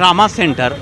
Trauma centre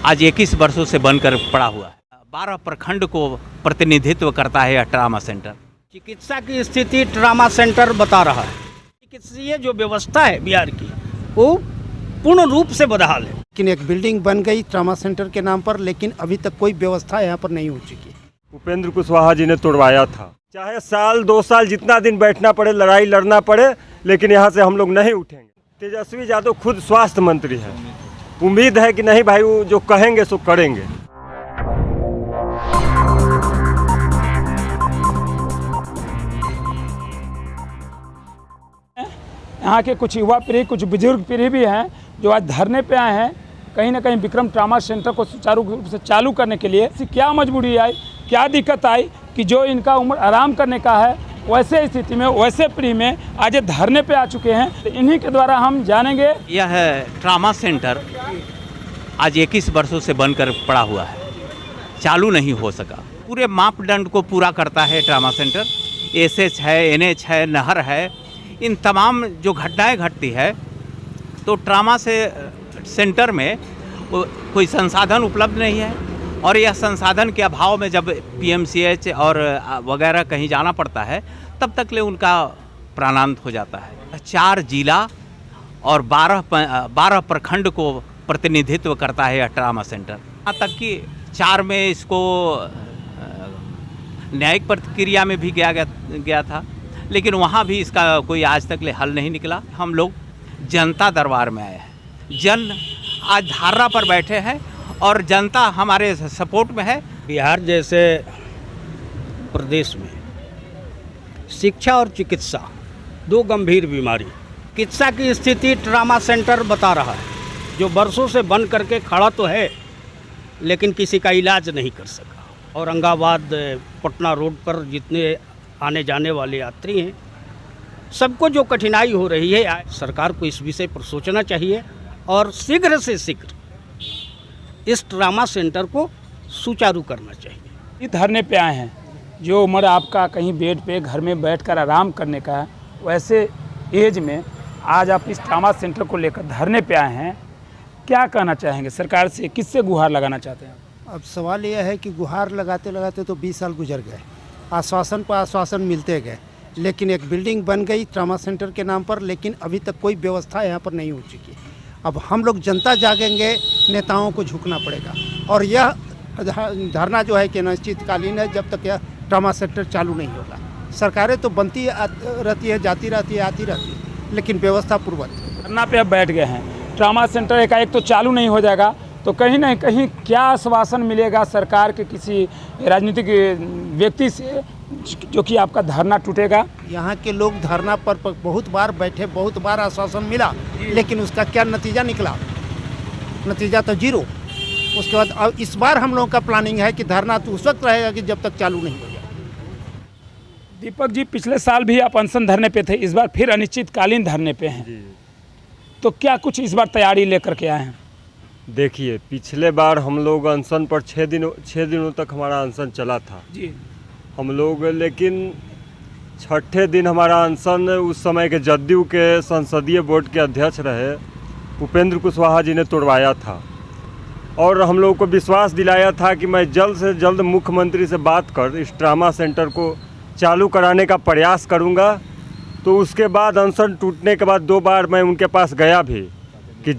आज 21 वर्षों से बनकर पड़ा हुआ है। 12 प्रखंड को प्रतिनिधित्व करता है यह ट्रामा सेंटर। चिकित्सा की स्थिति ट्रामा सेंटर बता रहा है। चिकित्सीय जो व्यवस्था है बिहार की वो पूर्ण रूप से बदहाल है। लेकिन एक बिल्डिंग बन गई ट्रामा सेंटर के नाम पर, लेकिन अभी तक कोई व्यवस्था यहाँ पर नहीं हो चुकी। उपेंद्र कुशवाहा जी ने तोड़वाया था। चाहे साल 2 साल जितना दिन बैठना पड़े, लड़ाई लड़ना पड़े, लेकिन यहाँ से हम लोग नहीं उठेंगे। तेजस्वी यादव खुद स्वास्थ्य मंत्री है। उम्मीद है कि नहीं भाई, वो जो कहेंगे सो करेंगे। यहाँ के कुछ युवा पीढ़ी, कुछ बुजुर्ग पीढ़ी भी हैं जो आज धरने पे आए हैं कहीं ना कहीं विक्रम ट्रामा सेंटर को सुचारू रूप से चालू करने के लिए। क्या मजबूरी आई, क्या दिक्कत आई कि जो इनका उम्र आराम करने का है, वैसे स्थिति में, वैसे पीढ़ी में आज ये धरने पे आ चुके हैं। तो इन्हीं के द्वारा हम जानेंगे। यह ट्रामा सेंटर आज 21 वर्षों से बनकर पड़ा हुआ है, चालू नहीं हो सका। पूरे मापदंड को पूरा करता है ट्रामा सेंटर। एसएच है, एनएच है, नहर है, इन तमाम जो घटनाएं घटती है तो ट्रामा से सेंटर में कोई संसाधन उपलब्ध नहीं है, और यह संसाधन के अभाव में जब पीएमसीएच और वगैरह कहीं जाना पड़ता है तब तक ले उनका प्राणांत हो जाता है। 4 जिला और 12 प्रखंड को प्रतिनिधित्व करता है यह ट्रामा सेंटर। यहाँ तक कि 4 में इसको न्यायिक प्रक्रिया में भी गया था, लेकिन वहाँ भी इसका कोई आज तक ले हल नहीं निकला। हम लोग जनता दरबार में आए हैं। जन आज धारणा पर बैठे हैं और जनता हमारे सपोर्ट में है। बिहार जैसे प्रदेश में शिक्षा और चिकित्सा 2 गंभीर बीमारी। चिकित्सा की स्थिति ट्रामा सेंटर बता रहा है, जो वर्षों से बन करके खड़ा तो है लेकिन किसी का इलाज नहीं कर सका। औरंगाबाद पटना रोड पर जितने आने जाने वाले यात्री हैं, सबको जो कठिनाई हो रही है, सरकार को इस विषय पर सोचना चाहिए और शीघ्र से शीघ्र इस ट्रामा सेंटर को सुचारू करना चाहिए। ये धरने पे आए हैं, जो उम्र आपका कहीं बेड पे घर में बैठकर आराम करने का है, वैसे एज में आज आप इस ट्रामा सेंटर को लेकर धरने पे आए हैं। क्या कहना चाहेंगे सरकार से, किससे गुहार लगाना चाहते हैं? अब सवाल यह है कि गुहार लगाते लगाते तो 20 साल गुजर गए, आश्वासन पर आश्वासन मिलते गए, लेकिन एक बिल्डिंग बन गई ट्रामा सेंटर के नाम पर, लेकिन अभी तक कोई व्यवस्था यहाँ पर नहीं हो चुकी। अब हम लोग जनता जागेंगे, नेताओं को झुकना पड़ेगा। और यह धरना जो है कि अनिश्चितकालीन है, जब तक यह ट्रामा सेंटर चालू नहीं होगा। सरकारें तो बनती रहती है, जाती रहती है, आती रहती है, लेकिन व्यवस्था पूर्वक। धरना पे अब बैठ गए हैं, ट्रामा सेंटर एकाएक तो चालू नहीं हो जाएगा, तो कहीं ना कहीं क्या आश्वासन मिलेगा सरकार के किसी राजनीतिक व्यक्ति से जो कि आपका धरना टूटेगा? यहाँ के लोग धरना पर बहुत बार बैठे, बहुत बार आश्वासन मिला, लेकिन उसका क्या नतीजा निकला? नतीजा तो 0। उसके बाद अब इस बार हम लोगों का प्लानिंग है कि धरना तो उस वक्त रहेगा कि जब तक चालू नहीं हो जाए। दीपक जी, पिछले साल भी आप अनशन धरने पे थे, इस बार फिर अनिश्चितकालीन धरने पे हैं, तो क्या कुछ इस बार तैयारी लेकर के आए हैं? देखिए, पिछले बार हम लोग अनशन पर 6 दिनों तक हमारा अनशन चला था जी हम लोग, लेकिन 6ठे दिन हमारा अनशन उस समय के जदयू के संसदीय बोर्ड के अध्यक्ष रहे उपेंद्र कुशवाहा जी ने तोड़वाया था, और हम लोगों को विश्वास दिलाया था कि मैं जल्द से जल्द मुख्यमंत्री से बात कर इस ट्रामा सेंटर को चालू कराने का प्रयास करूंगा। तो उसके बाद अनशन टूटने के बाद 2 बार मैं उनके पास गया भी कि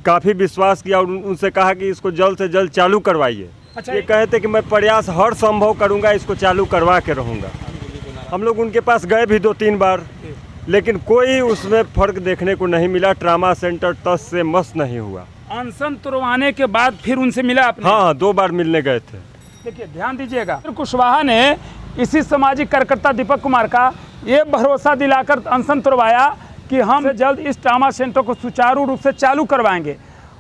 काफ़ी विश्वास किया और उनसे कहा कि इसको जल्द से जल्द चालू करवाइए। अच्छा, ये कहे थे कि मैं प्रयास हर संभव करूंगा, इसको चालू करवा के रहूँगा। हम लोग उनके पास गए भी 2-3 बार, लेकिन कोई उसमें फ़र्क देखने को नहीं मिला। ट्रामा सेंटर तस से मस नहीं हुआ। अनशन तुड़वाने के बाद फिर उनसे मिला आपने? हाँ, 2 बार मिलने गए थे। देखिए, ध्यान दीजिएगा, कुशवाहा ने इसी सामाजिक कार्यकर्ता दीपक कुमार का ये भरोसा दिलाकर अनशन तुड़वाया कि हम जल्द इस ट्रामा सेंटर को सुचारू रूप से चालू करवाएंगे।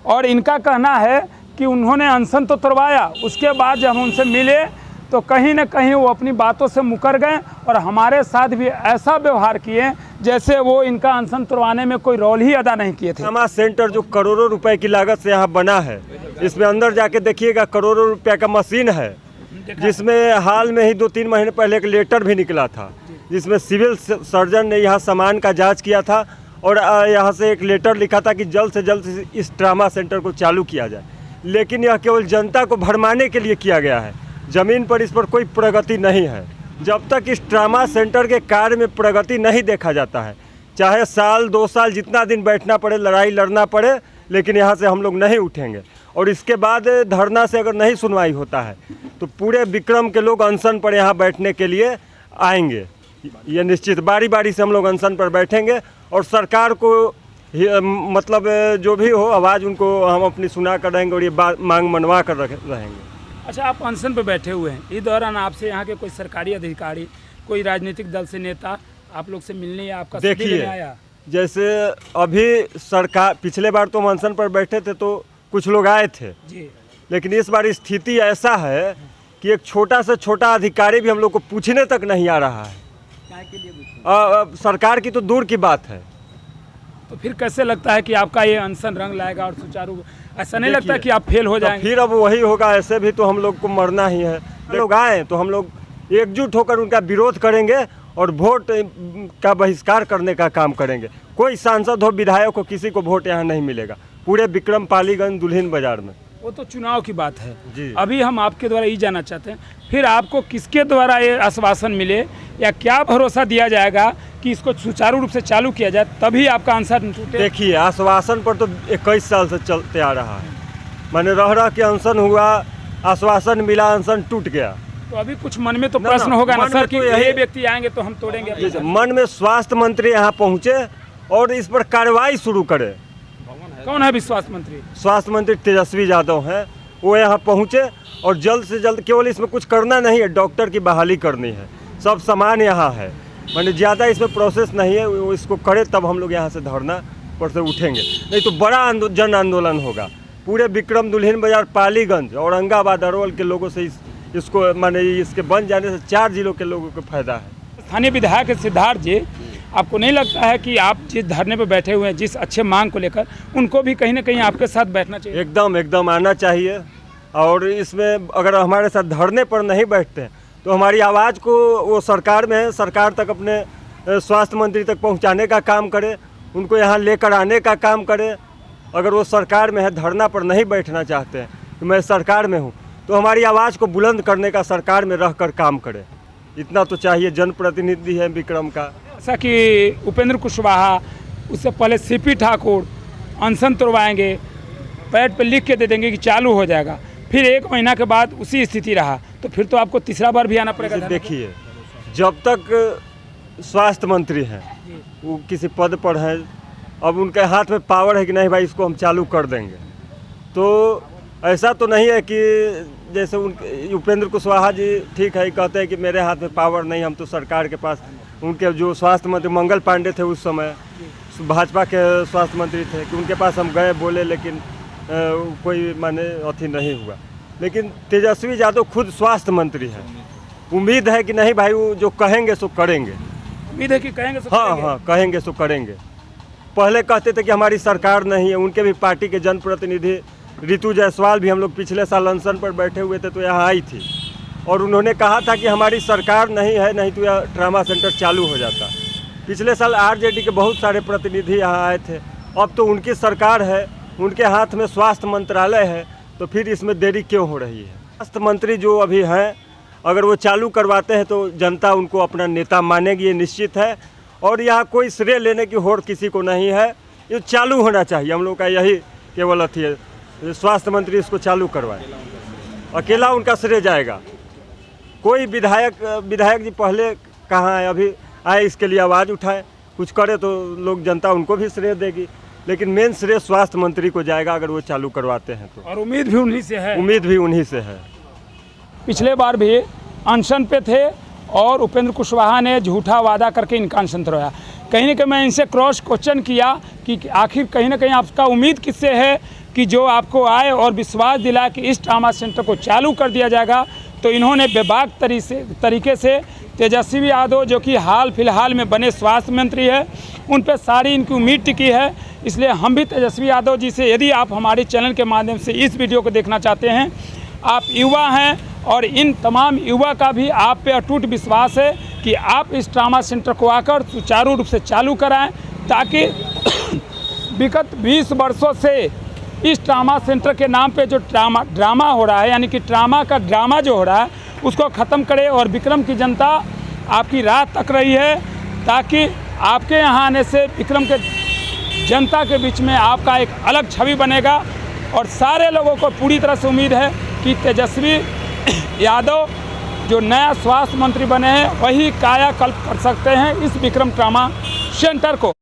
और इनका कहना है कि उन्होंने अनशन तो तुड़वाया, उसके बाद जब हम उनसे मिले तो कहीं न कहीं वो अपनी बातों से मुकर गए और हमारे साथ भी ऐसा व्यवहार किए जैसे वो इनका अनशन तुड़वाने में कोई रोल ही अदा नहीं किए थे। ट्रामा सेंटर जो करोड़ों रुपए की लागत से यहाँ बना है, इसमें अंदर जाके देखिएगा करोड़ों रुपए का मशीन है, जिसमें हाल में ही 2-3 महीने पहले एक लेटर भी निकला था, जिसमें सिविल सर्जन ने यहाँ सामान का जांच किया था और यहाँ से एक लेटर लिखा था कि जल्द से जल्द इस ट्रामा सेंटर को चालू किया जाए, लेकिन यह केवल जनता को भरमाने के लिए किया गया है। ज़मीन पर इस पर कोई प्रगति नहीं है। जब तक इस ट्रामा सेंटर के कार्य में प्रगति नहीं देखा जाता है, चाहे साल 2 साल जितना दिन बैठना पड़े, लड़ाई लड़ना पड़े, लेकिन यहाँ से हम लोग नहीं उठेंगे। और इसके बाद धरना से अगर नहीं सुनवाई होता है तो पूरे विक्रम के लोग अनशन पर यहाँ बैठने के लिए आएंगे। ये निश्चित बारी बारी से हम लोग अनशन पर बैठेंगे और सरकार को मतलब जो भी हो आवाज़ उनको हम अपनी सुना कर रहेंगे और ये मांग मनवा कर रहेंगे। अच्छा, आप अनशन पर बैठे हुए हैं, इस दौरान आपसे यहाँ के कोई सरकारी अधिकारी, कोई राजनीतिक दल से नेता आप लोग से मिलने या आपका देखिए आया? जैसे अभी सरकार, पिछले बार तो हम अनशन पर बैठे थे तो कुछ लोग आए थे जी, लेकिन इस बार स्थिति ऐसा है कि एक छोटा से छोटा अधिकारी भी हम लोग को पूछने तक नहीं आ रहा है। सरकार की तो दूर की बात है। तो फिर कैसे लगता है कि आपका ये अनशन रंग लाएगा और सुचारू, ऐसा नहीं लगता कि आप फेल हो जाएंगे? फिर अब वही होगा, ऐसे भी तो हम लोग को मरना ही है। लोग आए तो हम लोग एकजुट होकर उनका विरोध करेंगे और वोट का बहिष्कार करने का काम करेंगे। कोई सांसद हो, विधायक हो, किसी को वोट यहाँ नहीं मिलेगा पूरे विक्रम, पालीगंज, दुल्हिन बाजार में। वो तो चुनाव की बात है जी। अभी हम आपके द्वारा ये जानना चाहते हैं, फिर आपको किसके द्वारा ये आश्वासन मिले या क्या भरोसा दिया जाएगा कि इसको सुचारू रूप से चालू किया जाए, तभी आपका अनशन टूटे? देखिए, आश्वासन पर तो 21 साल से चलते आ रहा है। मैंने रह के अनशन हुआ, आश्वासन मिला, अनशन टूट गया। तो अभी कुछ मन में तो प्रश्न होगा ना सर कि ये व्यक्ति आएंगे तो हम तोड़ेंगे? मन में स्वास्थ्य मंत्री यहाँ पहुँचे और इस पर कार्रवाई शुरू करे। कौन है स्वास्थ्य मंत्री? स्वास्थ्य मंत्री तेजस्वी यादव हैं। वो यहाँ पहुँचे और जल्द से जल्द, केवल इसमें कुछ करना नहीं है, डॉक्टर की बहाली करनी है, सब सामान यहाँ है, मैंने ज़्यादा इसमें प्रोसेस नहीं है। वो इसको करे तब हम लोग यहाँ से धरना पर से उठेंगे, नहीं तो बड़ा जन आंदोलन होगा। पूरे विक्रम, दुल्हिन बाजार, पालीगंज, औरंगाबाद, अरवल के लोगों से इसको माने इसके बन जाने से 4 जिलों के लोगों को फायदा है। स्थानीय विधायक सिद्धार्थ जी, आपको नहीं लगता है कि आप जिस धरने पर बैठे हुए हैं, जिस अच्छे मांग को लेकर, उनको भी कहीं ना कहीं आपके साथ बैठना चाहिए? एकदम आना चाहिए। और इसमें अगर हमारे साथ धरने पर नहीं बैठते हैं तो हमारी आवाज़ को वो सरकार में है, सरकार तक, अपने स्वास्थ्य मंत्री तक पहुंचाने का काम करे, उनको यहाँ लेकर आने का काम करे। अगर वो सरकार में है, धरना पर नहीं बैठना चाहते हैं, तो मैं सरकार में हूँ, तो हमारी आवाज़ को बुलंद करने का सरकार में रहकर काम करे। इतना तो चाहिए, जनप्रतिनिधि है विक्रम का। ऐसा कि उपेंद्र कुशवाहा, उससे पहले सीपी ठाकुर अनशन तोड़वाएंगे, पैड पर लिख के दे देंगे कि चालू हो जाएगा, फिर 1 महीना के बाद उसी स्थिति रहा, तो फिर तो आपको तीसरा बार भी आना पड़ेगा। देखिए, जब तक स्वास्थ्य मंत्री हैं, वो किसी पद पर हैं, अब उनके हाथ में पावर है कि नहीं भाई इसको हम चालू कर देंगे, तो ऐसा तो नहीं है कि जैसे उपेंद्र कुशवाहा जी ठीक है कहते हैं कि मेरे हाथ में पावर नहीं, हम तो सरकार के पास, उनके जो स्वास्थ्य मंत्री मंगल पांडे थे उस समय भाजपा के स्वास्थ्य मंत्री थे, कि उनके पास हम गए, बोले, लेकिन कोई माने अथी नहीं हुआ। लेकिन तेजस्वी यादव खुद स्वास्थ्य मंत्री है, उम्मीद है कि नहीं भाई वो जो कहेंगे सो करेंगे। उम्मीद है कि कहेंगे सो करेंगे। हाँ, कहेंगे सो करेंगे। पहले कहते थे कि हमारी सरकार नहीं है, उनके भी पार्टी के जनप्रतिनिधि ऋतु जायसवाल भी, हम लोग पिछले साल अनशन पर बैठे हुए थे तो यहाँ आई थी और उन्होंने कहा था कि हमारी सरकार नहीं है, नहीं तो यह ट्रामा सेंटर चालू हो जाता। पिछले साल आरजेडी के बहुत सारे प्रतिनिधि यहाँ आए थे। अब तो उनकी सरकार है, उनके हाथ में स्वास्थ्य मंत्रालय है, तो फिर इसमें देरी क्यों हो रही है? स्वास्थ्य मंत्री जो अभी हैं, अगर वो चालू करवाते हैं तो जनता उनको अपना नेता मानेगी, ये निश्चित है। और यहाँ कोई श्रेय लेने की होड़ किसी को नहीं है, ये चालू होना चाहिए। हम लोग का यही केवल अथी है, स्वास्थ्य मंत्री इसको चालू करवाए, अकेला उनका श्रेय जाएगा। कोई विधायक जी पहले कहाँ है, अभी आए इसके लिए आवाज़ उठाए, कुछ करे तो लोग, जनता उनको भी श्रेय देगी, लेकिन मेन श्रेय स्वास्थ्य मंत्री को जाएगा अगर वो चालू करवाते हैं तो। और उम्मीद भी उन्हीं से है। उम्मीद भी उन्हीं से है। पिछले बार भी अनशन पे थे और उपेंद्र कुशवाहा ने झूठा वादा करके इनका अनशन तोड़वाया। कहीं ना कहीं मैं इनसे क्रॉस क्वेश्चन किया कि आखिर कहीं ना कहीं आपका उम्मीद किससे है कि जो आपको आए और विश्वास दिलाए कि इस ट्रामा सेंटर को चालू कर दिया जाएगा, तो इन्होंने बेबाक तरीके से तेजस्वी यादव, जो कि हाल फिलहाल में बने स्वास्थ्य मंत्री है, उन पर सारी इनकी उम्मीद टिकी है। इसलिए हम भी तेजस्वी यादव जी से, यदि आप हमारे चैनल के माध्यम से इस वीडियो को देखना चाहते हैं, आप युवा हैं और इन तमाम युवा का भी आप पे अटूट विश्वास है कि आप इस ट्रामा सेंटर को आकर सुचारू रूप से चालू कराएं, ताकि विगत 20 वर्षों से इस ट्रामा सेंटर के नाम पे जो ड्रामा हो रहा है, यानी कि ट्रामा का ड्रामा जो हो रहा है उसको ख़त्म करे। और विक्रम की जनता आपकी राह तक रही है ताकि आपके यहाँ आने से विक्रम के जनता के बीच में आपका एक अलग छवि बनेगा। और सारे लोगों को पूरी तरह से उम्मीद है कि तेजस्वी यादव जो नया स्वास्थ्य मंत्री बने हैं वही कायाकल्प कर सकते हैं इस विक्रम ट्रामा सेंटर को।